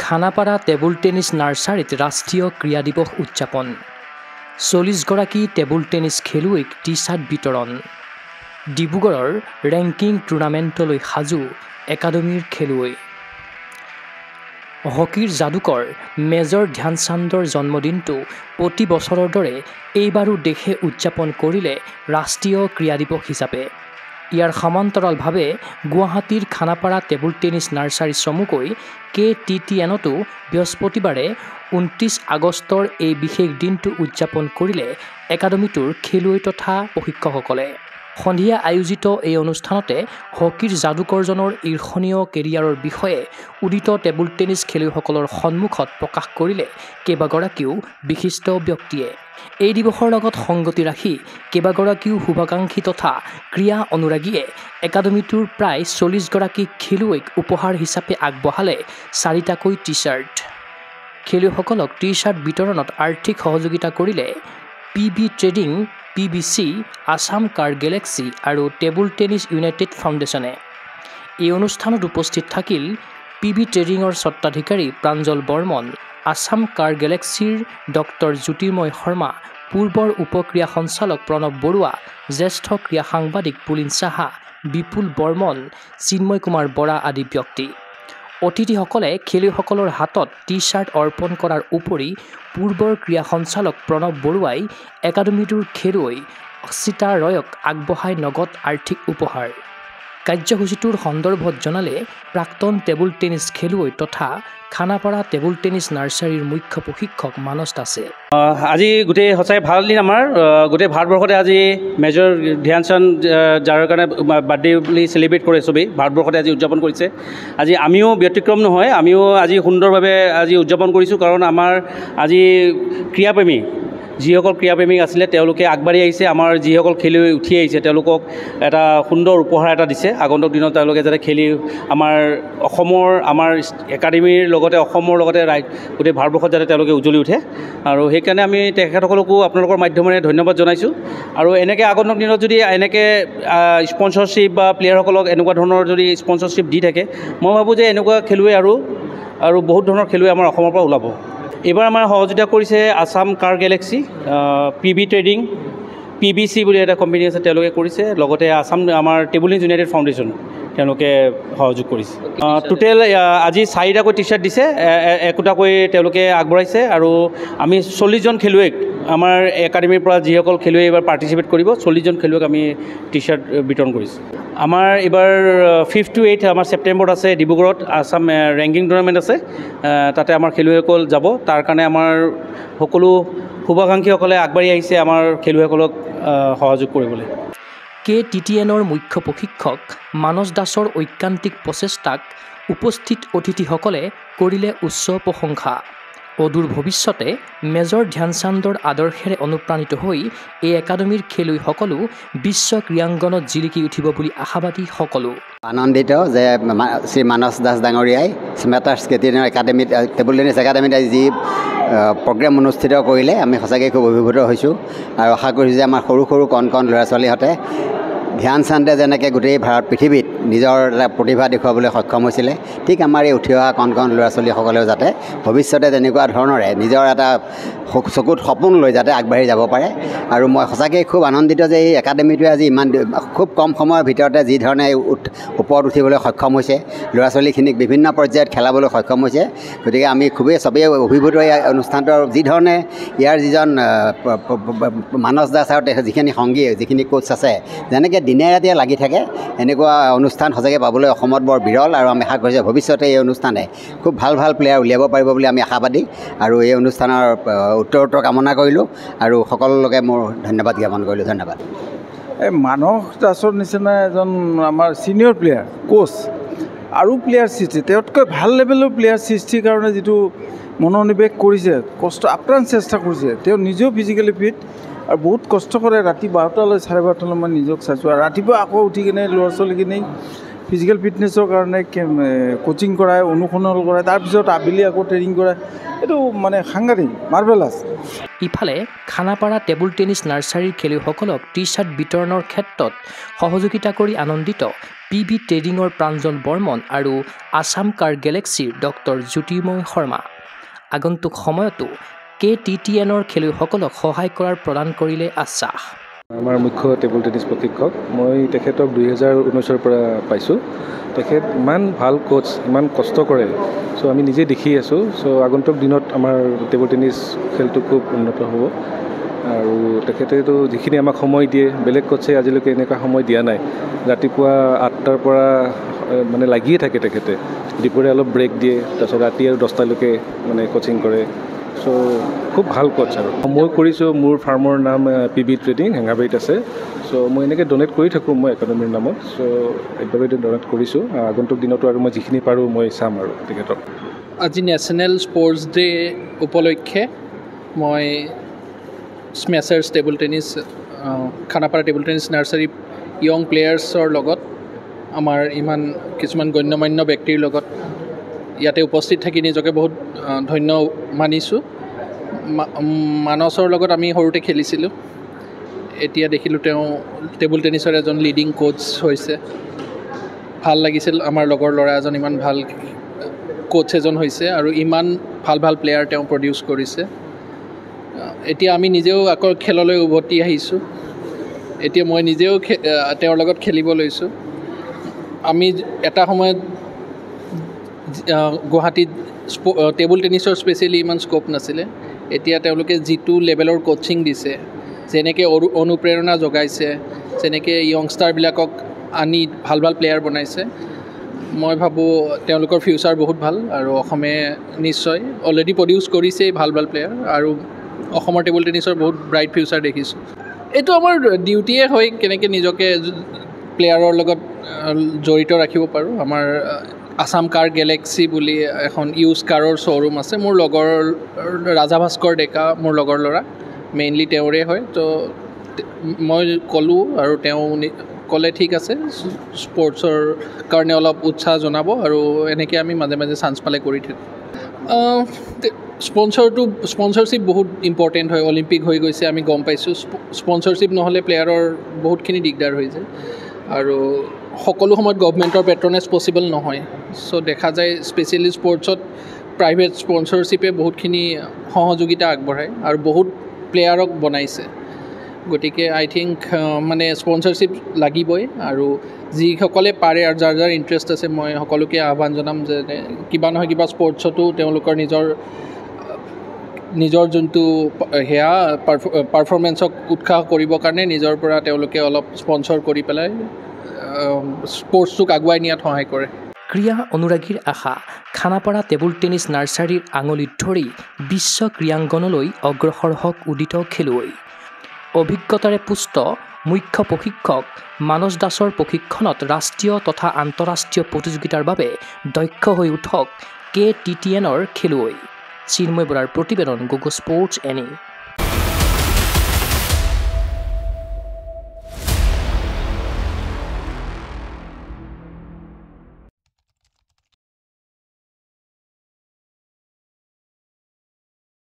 Khanapara table tennis নাৰ্চাৰীত ৰাষ্ট্ৰীয় ক্ৰীড়া দিৱস উদযাপন 40গৰাকী টেবুল টেনিছ খেলুৱৈক টি-চাৰ্ট বিতৰণ ডিব্ৰুগড়ৰ ৰেংকিং টুৰ্ণামেণ্টলৈ সাজু একাডেমীৰ খেলুৱৈ হকীৰ যাদুকৰ মেজৰ ধ্যানচান্দৰ জন্মদিনটো প্ৰতি বছৰৰ দৰে এইবাৰো দেশে উদযাপন কৰিলে ৰাষ্ট্ৰীয় ক্ৰীড়া দিৱস হিচাপে ইয়াৰ সমান্তৰালভাৱে গুৱাহাটীৰ খানাপাৰা টেবুল টেনিছ নাৰ্চাৰী চমুকৈ KTTNতো বৃহস্পতিবাৰে 29 আগষ্টৰ এই বিশেষ দিনটো উদযাপন কৰিলে একাডেমীটোৰ খেলুৱৈ তথা প্ৰশিক্ষকসকলে সন্ধিয়া আয়োজিত এই অনুষ্ঠানতে হকীৰ যাদুকৰজনৰ ঈৰ্ষণীয় কেৰিয়াৰৰ বিষয়ে উদিত টেবুল টেনিছ খেলুৱৈসকলৰ সন্মুখত প্ৰকাশ কৰিলে কেইবাগৰাকীও বিশিষ্ট ব্যক্তিয়ে এই দিৱসৰ লগত সংগতি ৰাখি কেইবাগৰাকীও শুভাকাংক্ষী তথা ক্ৰীড়া অনুৰাগীয়ে একাডেমীটোৰ প্ৰায় 40গৰাকী খেলুৱৈক উপহাৰ হিচাপে আগবঢ়ালে 4টাকৈ টি-চাৰ্ট খেলুৱৈসকলক টি-চাৰ্ট বিতৰণত আৰ্থিক সহযোগিতা কৰিলে PB ট্ৰেডিং PBC আসাম কাৰ গেলেক্সি আৰু টেবুল টেনিছ ইউনাইটেড ফাউণ্ডেশ্যনে এই অনুষ্ঠানত উপস্থিত থাকিল PB ট্ৰেডিঙৰ স্বত্বাধিকাৰী প্ৰাঞ্জল বৰ্মন আসাম কাৰ গেলেক্সিৰ ডক্টৰ জ্যোতিৰ্ময় শৰ্মা পূৰ্বৰ উপক্ৰীড়া সঞ্চালক প্ৰণৱ বৰুৱা জ্যেষ্ঠ ক্ৰীড়া সাংবাদিক পুলিন সাহা বিপুল বৰ্মন চিন্ময় কুমাৰ বৰা আদি ব্যক্তি অতিথিসকলে খেলুৱৈসকলৰ হাতত টি-চাৰ্ট অৰ্পণ কৰাৰ উপৰি পূৰ্বৰ ক্ৰীড়া সঞ্চালক প্ৰণৱ বৰুৱাই একাডেমীটোৰ খেলুৱৈ অক্ষিতা ৰয়ক আগবঢ়াই নগদ আৰ্থিক উপহাৰ কাৰ্যসূচীটোৰ সন্দৰ্ভত জনালে প্ৰাক্তন টেবুল টেনিছ খেলুৱৈ তথা খানাপাৰা টেবুল টেনিছ নাৰ্চাৰীৰ মুখ্য প্ৰশিক্ষক মানস দাসে আজি গোটেই সঁচাই ভাল দিন আমাৰ গোটেই ভাৰতবৰ্ষতে আজি মেজৰ ধ্যানচান্দ যাৰ কাৰণে বাৰ্থডে বুলি চেলিব্ৰেট কৰে চবেই ভাৰতবৰ্ষতে আজি উদযাপন কৰিছে আজি আমিও ব্যতিক্ৰম নহয় আমিও আজি সুন্দৰভাৱে আজি উদযাপন কৰিছোঁ কাৰণ আমাৰ আজি ক্ৰীড়াপ্ৰেমী যিসকল ক্ৰীড়াপ্ৰেমিক আছিলে তেওঁলোকে আগবাঢ়ি আহিছে আমাৰ যিসকল খেলুৱৈ উঠি আহিছে তেওঁলোকক এটা সুন্দৰ উপহাৰ এটা দিছে আগন্তুক দিনত তেওঁলোকে যাতে খেলি আমাৰ অসমৰ আমাৰ একাডেমীৰ লগতে অসমৰ লগতে গোটেই ভাৰতবৰ্ষত যাতে তেওঁলোকে উজ্জ্বলি উঠে আৰু সেইকাৰণে আমি তেখেতসকলকো আপোনালোকৰ মাধ্যমেৰে ধন্যবাদ জনাইছোঁ আৰু এনেকৈ আগন্তুক দিনত যদি এনেকৈ স্পনচৰশ্বিপ বা প্লেয়াৰসকলক এনেকুৱা ধৰণৰ যদি স্পনচৰশ্বিপ দি থাকে মই ভাবোঁ যে এনেকুৱা খেলুৱৈ আৰু বহুত ধৰণৰ খেলুৱৈ আমাৰ অসমৰ পৰা ওলাব এইবাৰ আমাৰ সহযোগিতা কৰিছে আসাম কাৰ গেলেক্সি PB ট্ৰেডিং PBC বুলি এটা কোম্পানী আছে তেওঁলোকে কৰিছে লগতে আসাম আমাৰ টেবুল টেনিছ ইউনাইটেড ফাউণ্ডেশ্যন তেওঁলোকে সহযোগ কৰিছে টোটেল আজি 4টাকৈ টি-চাৰ্ট দিছে একোটাকৈ তেওঁলোকে আগবঢ়াইছে আৰু আমি 40জন খেলুৱৈক আমাৰ একাডেমীৰ পৰা যিসকল খেলুৱৈ এইবাৰ পাৰ্টিচিপেট কৰিব 40জন খেলুৱৈক আমি টি-চাৰ্ট বিতৰণ কৰিছোঁ আমাৰ এইবাৰ 5 to 8 আমাৰ ছেপ্টেম্বৰত আছে ডিব্ৰুগড়ত আসাম ৰেংকিং টুৰ্ণামেণ্ট আছে তাতে আমাৰ খেলুৱৈসকল যাব তাৰ কাৰণে আমাৰ সকলো শুভাকাংক্ষীসকলে আগবাঢ়ি আহিছে আমাৰ খেলুৱৈসকলক সহযোগ কৰিবলৈ KTTNৰ মুখ্য প্ৰশিক্ষক মানস দাসৰ ঐকান্তিক প্ৰচেষ্টাক উপস্থিত অতিথিসকলে কৰিলে উচ্চ প্ৰশংসা অদূৰ ভৱিষ্যতে মেজৰ ধ্যানচান্দৰ আদৰ্শেৰে অনুপ্ৰাণিত হৈ এই একাডেমীৰ খেলুৱৈসকলো বিশ্ব ক্ৰীড়াংগনত জিলিকি উঠিব বুলি আশাবাদী সকলো আনন্দিত যে শ্ৰী মানস দাস ডাঙৰীয়াই স্মেটাৰ্ছ কেটিনৰ একাডেমীত টেবুল টেনিছ একাডেমীত যি প্ৰগ্ৰেম অনুষ্ঠিত কৰিলে আমি সঁচাকৈ খুব অভিভূত হৈছোঁ আৰু আশা কৰিছোঁ যে আমাৰ সৰু সৰু কণ কণ ল'ৰা ছোৱালীহঁতে ধ্যানচান্দে যেনেকৈ গোটেই ভাৰত পৃথিৱীত নিজৰ এটা প্ৰতিভা দেখুৱাবলৈ সক্ষম হৈছিলে ঠিক আমাৰ এই উঠি অহা কণ কণ ল'ৰা ছোৱালীসকলেও যাতে ভৱিষ্যতে তেনেকুৱা ধৰণৰে নিজৰ এটা চকুত সপোন লৈ যাতে আগবাঢ়ি যাব পাৰে আৰু মই সঁচাকৈ খুব আনন্দিত যে এই একাডেমীটোৱে আজি ইমান খুব কম সময়ৰ ভিতৰতে যি ধৰণে ওপৰত উঠিবলৈ সক্ষম হৈছে ল'ৰা ছোৱালীখিনিক বিভিন্ন পৰ্যায়ত খেলাবলৈ সক্ষম হৈছে গতিকে আমি খুবেই চবেই অভিভূত এই অনুষ্ঠানটোৰ যি ধৰণে ইয়াৰ যিজন মানস দাস আৰু যিখিনি সংগী যিখিনি কোচ আছে যেনেকৈ দিনে ৰাতিয়ে লাগি থাকে এনেকুৱা অনুষ্ঠান সঁচাকৈ পাবলৈ অসমত বৰ বিৰল আৰু আমি আশা কৰিছোঁ ভৱিষ্যতে এই অনুষ্ঠানে খুব ভাল ভাল প্লেয়াৰ উলিয়াব পাৰিব বুলি আমি আশাবাদী আৰু এই অনুষ্ঠানৰ উত্তৰ কামনা কৰিলোঁ আৰু সকলোকে মোৰ ধন্যবাদ জ্ঞাপন কৰিলোঁ ধন্যবাদ এই মানস দাসৰ নিচিনা এজন আমাৰ ছিনিয়ৰ প্লেয়াৰ কোচ আৰু প্লেয়াৰ সৃষ্টি তেওঁতকৈ ভাল লেভেলৰ প্লেয়াৰ সৃষ্টিৰ কাৰণে যিটো মনোনিৱেশ কৰিছে কষ্ট আপ্ৰাণ চেষ্টা কৰিছে তেওঁ নিজেও ফিজিকেলি ফিট আৰু বহুত কষ্ট কৰে ৰাতি 12টালৈ 12:30 মই নিজক চাইছোঁ আৰু ৰাতিপুৱা আকৌ উঠি কিনে ল'ৰা ছোৱালীখিনি ফিজিকেল ফিটনেছৰ কাৰণে কোচিং কৰায়, অনুশীলন কৰায়, তাৰপিছত আবেলি আকৌ ট্ৰেইনিং কৰায়। এইটো মানে সাংঘাতিক মাৰ্ভেলাছ। ইফালে খানাপাৰা টেবুল টেনিছ নাৰ্চাৰীৰ খেলুৱৈসকলক টি-শ্বাৰ্ট বিতৰণৰ ক্ষেত্ৰত সহযোগিতা কৰি আনন্দিত PB ট্ৰেডিঙৰ প্ৰাঞ্জল বৰ্মন আৰু আছাম কাৰ গেলেক্সিৰ ডক্টৰ জ্যোতিৰ্ময় শৰ্মা। আগন্তুক সময়তো KTTNৰ খেলুৱৈসকলক সহায় কৰাৰ প্ৰদান কৰিলে আশ্বাস। আমাৰ মুখ্য টেবুল টেনিছ প্ৰশিক্ষক, মই তেখেতক 2019ৰ পৰা পাইছোঁ। তেখেত ইমান ভাল কোচ, ইমান কষ্ট কৰে, চ' আমি নিজে দেখি আছোঁ। চ' আগন্তুক দিনত আমাৰ টেবুল টেনিছ খেলটো খুব উন্নত হ'ব। আৰু তেখেতেতো যিখিনি আমাক সময় দিয়ে, বেলেগ কোচে আজিলৈকে এনেকুৱা সময় দিয়া নাই। ৰাতিপুৱা 8টাৰ পৰা মানে লাগিয়ে থাকে তেখেতে, দুপৰীয়া অলপ ব্ৰেক দিয়ে, তাৰপিছত ৰাতি আৰু 10টালৈকে মানে কোচিং কৰে। চ' খুব ভাল কোচ। আৰু মই কৰিছোঁ, মোৰ ফাৰ্মৰ নাম PB ট্ৰেডিং, হেঙাবাৰীত আছে। চ' মই এনেকৈ ডনেট কৰি থাকোঁ মই একাডেমীৰ নামত। চ' একবাৰে ডনেট কৰিছোঁ। আগন্তুক দিনতো আৰু মই যিখিনি পাৰোঁ মই চাম আৰু তেখেতক। আজি নেশ্যনেল স্পৰ্টছ ডে উপলক্ষে মই smashers table tennis, Khanapara table tennis nursery young প্লেয়াৰ্ছৰ লগত, আমাৰ ইমান কিছুমান গণ্যমান্য ব্যক্তিৰ লগত ইয়াতে উপস্থিত থাকি নিজকে বহুত ধন্য মানিছোঁ। মানসৰ লগত আমি সৰুতে খেলিছিলোঁ। এতিয়া দেখিলোঁ তেওঁ টেবুল টেনিছৰ এজন লিডিং কোচ হৈছে। ভাল লাগিছিল, আমাৰ লগৰ ল'ৰা এজন ইমান ভাল কোচ এজন হৈছে আৰু ইমান ভাল ভাল প্লেয়াৰ তেওঁ প্ৰডিউচ কৰিছে। এতিয়া আমি নিজেও আকৌ খেললৈ উভতি আহিছোঁ। এতিয়া মই নিজেও তেওঁৰ লগত খেলিব লৈছোঁ। আমি এটা সময়ত গুৱাহাটীত টেবুল টেনিছৰ স্পেচিয়েলি ইমান স্ক'প নাছিলে। এতিয়া তেওঁলোকে যিটো লেভেলৰ কোচিং দিছে, যেনেকৈ অনুপ্ৰেৰণা যোগাইছে, যেনেকৈ য়ংষ্টাৰবিলাকক আনি ভাল ভাল প্লেয়াৰ বনাইছে, মই ভাবোঁ তেওঁলোকৰ ফিউচাৰ বহুত ভাল। আৰু অসমে নিশ্চয় অলৰেডি প্ৰডিউচ কৰিছেই ভাল ভাল প্লেয়াৰ, আৰু অসমৰ টেবুল টেনিছৰ বহুত ব্ৰাইট ফিউচাৰ দেখিছোঁ। এইটো আমাৰ ডিউটিয়ে হয়, কেনেকৈ নিজকে প্লেয়াৰৰ লগত জড়িত ৰাখিব পাৰোঁ। আমাৰ আছাম কাৰ গেলেক্সি বুলি এখন ইউজ কাৰৰ শ্ব'ৰুম আছে। মোৰ লগৰ ৰাজা ভাস্কৰ ডেকা, মোৰ লগৰ ল'ৰা, মেইনলি তেওঁৰে হয়। তো মই ক'লোঁ আৰু তেওঁ ক'লে ঠিক আছে, স্পৰ্টছৰ কাৰণে অলপ উৎসাহ জনাব, আৰু এনেকৈ আমি মাজে মাজে চান্স পালে কৰি থাকোঁ। স্পনচৰশ্বিপ বহুত ইম্পৰ্টেণ্ট হয়। অলিম্পিক হৈ গৈছে, আমি গম পাইছোঁ। স্পনচৰশ্বিপ নহ'লে প্লেয়াৰৰ বহুতখিনি দিগদাৰ হৈ যায়, আৰু সকলো সময়ত গভমেণ্টৰ পেট্ৰনেজ পচিবল নহয়। চ' দেখা যায় স্পেচিয়েলি স্পৰ্টছত প্ৰাইভেট স্পনচৰশ্বিপে বহুতখিনি সহযোগিতা আগবঢ়ায় আৰু বহুত প্লেয়াৰক বনাইছে। গতিকে আই থিংক মানে স্পনচৰশ্বিপ লাগিবই, আৰু যিসকলে পাৰে আৰু যাৰ যাৰ ইণ্টাৰেষ্ট আছে, মই সকলোকে আহ্বান জনাম যে কিবা নহয় কিবা স্পৰ্টছতো তেওঁলোকৰ নিজৰ যোনটো সেয়া পাৰফৰ্মেঞ্চক উৎসাহ কৰিবৰ কাৰণে নিজৰ পৰা তেওঁলোকে অলপ স্পনচৰ কৰি পেলাই স্পৰ্টছটোক আগুৱাই নিয়াত সহায় কৰে। ক্ৰীড়া অনুৰাগীৰ আশা, খানাপাৰা টেবুল টেনিছ নাৰ্চাৰীৰ আঙুলিত ধৰি বিশ্ব ক্ৰীড়াংগনলৈ অগ্ৰসৰ হওক উদিত খেলুৱৈ। অভিজ্ঞতাৰে পুষ্ট মুখ্য প্ৰশিক্ষক মানস দাসৰ প্ৰশিক্ষণত ৰাষ্ট্ৰীয় তথা আন্তঃৰাষ্ট্ৰীয় প্ৰতিযোগিতাৰ বাবে দক্ষ হৈ উঠক KTTNৰ খেলুৱৈ। চিন্ময় বৰাৰ প্ৰতিবেদন, গোগো স্পৰ্টছ এনি।